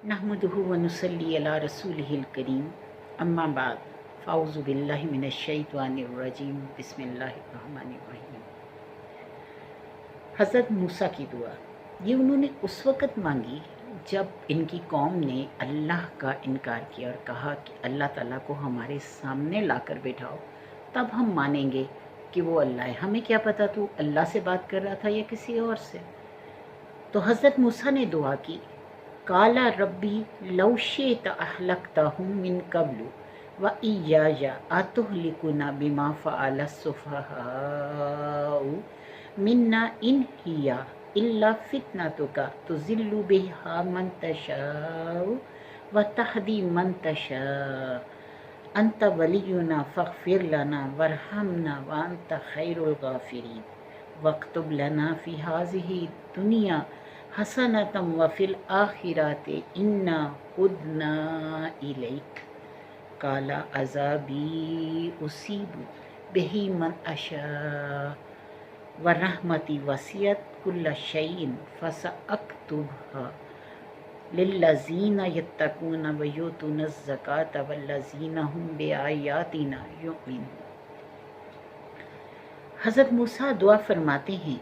नहमदुहु व नुसल्ली अला रसूलिहिल करीम अम्मा बाद फ़ाउज़ु बिल्लाहि मिनश शैतानिर रजीम बिस्मिल्लाहिर रहमानिर रहीम। हज़रत मूसा की दुआ ये उन्होंने उस वक़्त मांगी जब इनकी कौम ने अल्लाह का इनकार किया और कहा कि अल्लाह ताला को हमारे सामने लाकर बैठाओ, तब हम मानेंगे कि वो अल्लाह है। हमें क्या पता तू अल्लाह से बात कर रहा था या किसी और से। तो हज़रत मूसा ने दुआ की, काला रब्बी लौ शि'त अहलक्तहुम मिन क़ब्लु व इय्याया अतुहलिकुना बिमा फ़अल सुफ़हाउ मिन्ना इन हिया इल्ला फितनतुका तुज़िल्लु बिहा मन तशाउ व तहदी मन तशा अंत वलियुना फ़ग़फ़िर लना वरहमना व अंत खैरुल गाफ़िरीन वक्तुब लना फ़ी हाज़िही दुनिया हसनतम व फ़िल आखिराति इन्ना हुदना इलैक काला अज़ाबी उसीबु बिही मन अशा व रहमती वसियत कुल्ल शैइन फसअक्तुबहा लिल्लज़ीना यत्तक़ून व युतून ज़कात वल्लज़ीना हुम बिआयातिना युमिनून। हज़रत मूसा दुआ फरमाते हैं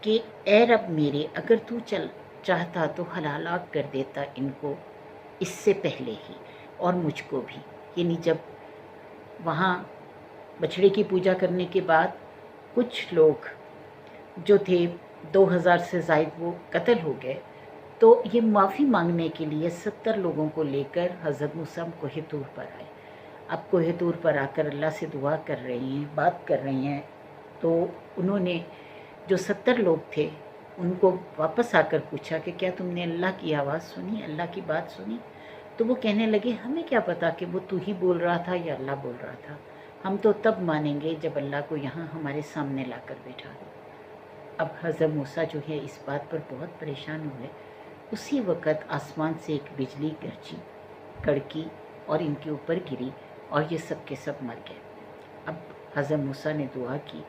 कि ए रब मेरे, अगर तू चाहता तो हलाक कर देता इनको इससे पहले ही और मुझको भी। यानी जब वहाँ बछड़े की पूजा करने के बाद कुछ लोग जो थे 2000 से ज़ायद वो कत्ल हो गए, तो ये माफ़ी मांगने के लिए 70 लोगों को लेकर हज़रत मूसा कोहे तूर पर आए। अब कोहे तूर पर आकर अल्लाह से दुआ कर रही हैं, बात कर रही हैं। तो उन्होंने जो 70 लोग थे उनको वापस आकर पूछा कि क्या तुमने अल्लाह की आवाज़ सुनी, अल्लाह की बात सुनी? तो वो कहने लगे, हमें क्या पता कि वो तू ही बोल रहा था या अल्लाह बोल रहा था। हम तो तब मानेंगे जब अल्लाह को यहाँ हमारे सामने लाकर बैठा दो। अब हज़रत मूसा जो है इस बात पर बहुत परेशान हुए। उसी वक़्त आसमान से एक बिजली गरजी, कड़की और इनके ऊपर गिरी और ये सब के सब मर गए। अब हज़रत मूसा ने दुआ की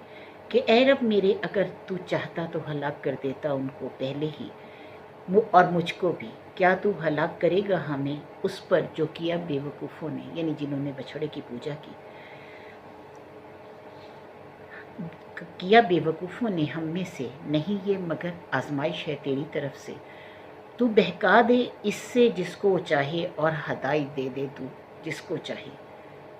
कि ए रब मेरे, अगर तू चाहता तो हलाक कर देता उनको पहले ही और मुझको भी। क्या तू हलाक करेगा हमें उस पर जो किया बेवकूफ़ों ने, यानी जिन्होंने बछड़े की पूजा किया बेवकूफ़ों ने हम में से। नहीं, ये मगर आजमाइश है तेरी तरफ से। तू बहका दे इससे जिसको चाहे और हदायत दे दे तू जिसको चाहे।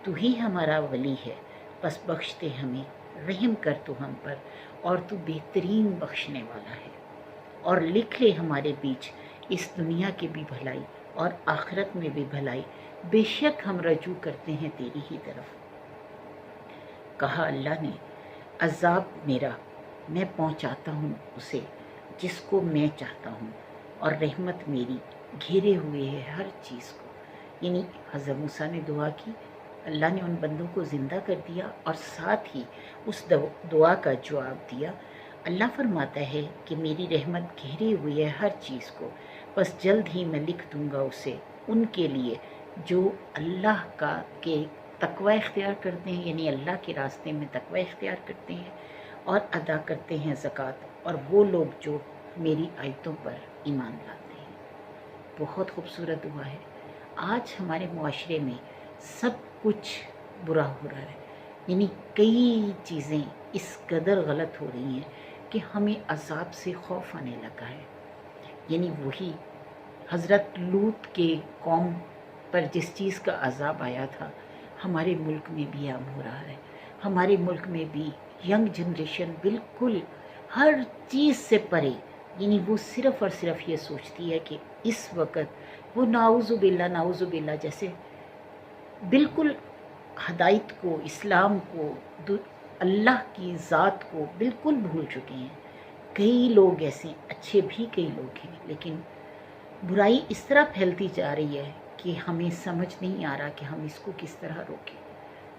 तू ही हमारा वली है, बस बख्श दे हमें, रहम कर तू हम पर, और तू बेहतरीन बख्शने वाला है। और लिख ले हमारे बीच इस दुनिया की भी भलाई और आखिरत में भी भलाई। बेशक हम रजू करते हैं तेरी ही तरफ। कहा अल्लाह ने, अज़ाब मेरा मैं पहुंचाता हूँ उसे जिसको मैं चाहता हूँ, और रहमत मेरी घेरे हुए है हर चीज़ को। यानी हज़रत मूसा ने दुआ की, अल्लाह ने उन बंदों को ज़िंदा कर दिया और साथ ही उस दुआ का जवाब दिया। अल्लाह फरमाता है कि मेरी रहमत घेरे हुई है हर चीज़ को, बस जल्द ही मैं लिख दूँगा उसे उनके लिए जो अल्लाह का के तकवा इख्तियार करते हैं, यानी अल्लाह के रास्ते में तकवा इख्तियार करते हैं और अदा करते हैं ज़कात, और वो लोग जो मेरी आयतों पर ईमान लाते हैं। बहुत खूबसूरत दुआ है। आज हमारे मुआशरे में सब कुछ बुरा हो रहा है, यानी कई चीज़ें इस कदर गलत हो रही हैं कि हमें अज़ाब से खौफ आने लगा है। यानी वही हज़रत लूत के कौम पर जिस चीज़ का अज़ाब आया था, हमारे मुल्क में भी आम हो रहा है। हमारे मुल्क में भी यंग जनरेशन बिल्कुल हर चीज़ से परे, यानी वो सिर्फ़ और सिर्फ ये सोचती है कि इस वक्त वो नाउज़ुबिल्ला जैसे बिल्कुल हदायत को, इस्लाम को, अल्लाह की ज़ात को बिल्कुल भूल चुके हैं। कई लोग ऐसे अच्छे भी कई लोग हैं, लेकिन बुराई इस तरह फैलती जा रही है कि हमें समझ नहीं आ रहा कि हम इसको किस तरह रोकें।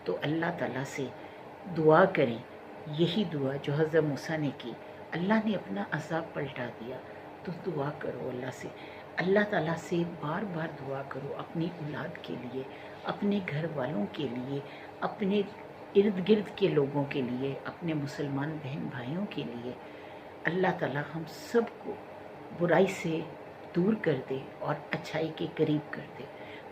तो अल्लाह ताला से दुआ करें, यही दुआ जो हज़रत मूसा ने की। अल्लाह ने अपना अज़ाब पलटा दिया, तो दुआ करो अल्लाह से। अल्लाह ताला से बार बार दुआ करो अपनी औलाद के लिए, अपने घर वालों के लिए, अपने इर्द गिर्द के लोगों के लिए, अपने मुसलमान बहन भाइयों के लिए। अल्लाह ताला हम सब को बुराई से دور کر دے اور اچھائی کے قریب کر دے.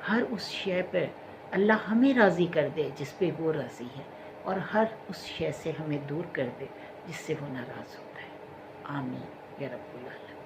ہر اس شے پر اللہ ہمیں راضی کر دے جس پہ وہ راضی ہے، اور ہر اس شے سے ہمیں دور کر دے جس سے وہ ناراض ہوتا ہے. آمین یا رب العالمین.